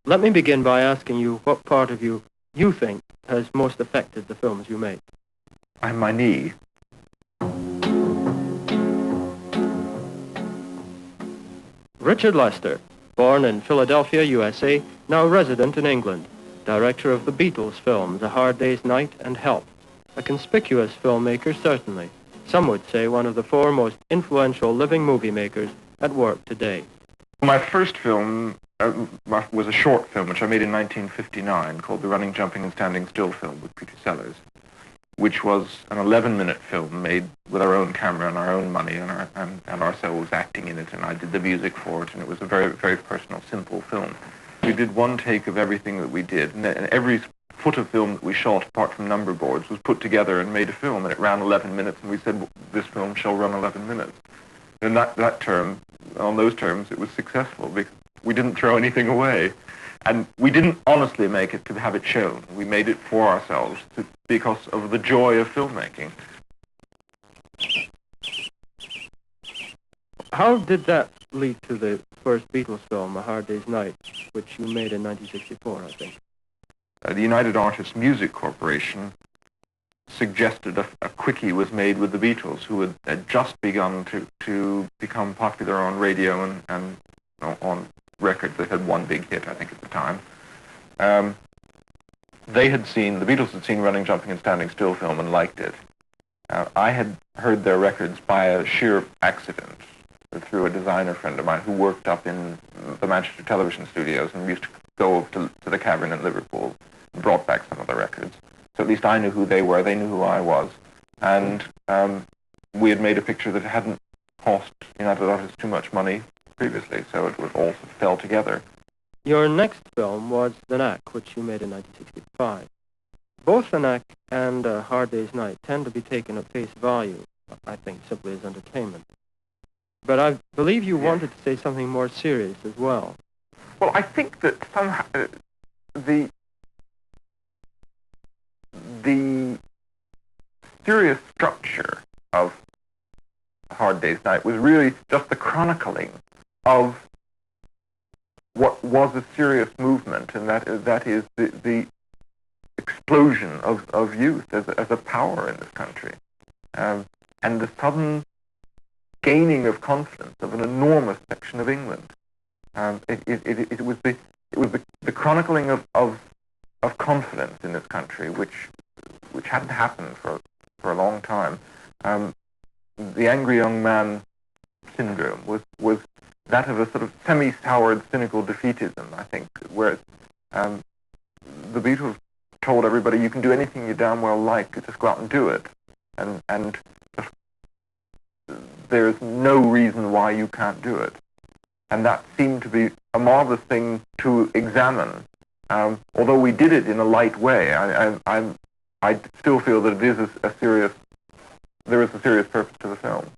Let me begin by asking you what part of you think has most affected the films you make. My knee. Richard Lester, born in Philadelphia, USA, now resident in England, director of the Beatles films A Hard Day's Night and Help. A conspicuous filmmaker, certainly. Some would say one of the four most influential living movie makers at work today. My first film was a short film which I made in 1959 called The Running, Jumping and Standing Still film with Peter Sellers, which was an 11-minute film made with our own camera and our own money and ourselves acting in it, and I did the music for it, and it was a very, very personal, simple film. We did one take of everything that we did, and every foot of film that we shot, apart from number boards, was put together and made a film, and it ran 11 minutes, and we said, well, this film shall run 11 minutes. And that term, on those terms, it was successful, because we didn't throw anything away. And we didn't honestly make it to have it shown. We made it for ourselves because of the joy of filmmaking. How did that lead to the first Beatles film, A Hard Day's Night, which you made in 1964, I think? The United Artists Music Corporation suggested a quickie was made with the Beatles, who had just begun to become popular on radio and on records. They had one big hit, I think, at the time. The Beatles had seen Running, Jumping and Standing Still film and liked it. I had heard their records by a sheer accident through a designer friend of mine who worked up in the Manchester television studios and used to go to the Cavern in Liverpool and brought back some of the records. So at least I knew who they were, they knew who I was, and we had made a picture that hadn't cost United Artists too much money previously, so it all fell together. Your next film was The Knack, which you made in 1965. Both The Knack and A Hard Day's Night tend to be taken at face value, I think, simply as entertainment. But I believe you wanted to say something more serious as well. Well, I think that somehow the serious structure of A Hard Day's Night was really just the chronicling of what was a serious movement, and that is the explosion of youth as a power in this country, and the sudden gaining of confidence of an enormous section of England. It was the chronicling of confidence in this country, which hadn't happened for a long time. The angry young man syndrome was that of a sort of semi-soured, cynical defeatism, I think, whereas the Beatles told everybody, you can do anything you damn well like, just go out and do it. And just, there's no reason why you can't do it. And that seemed to be a marvelous thing to examine. Although we did it in a light way, I still feel that it is there is a serious purpose to the film.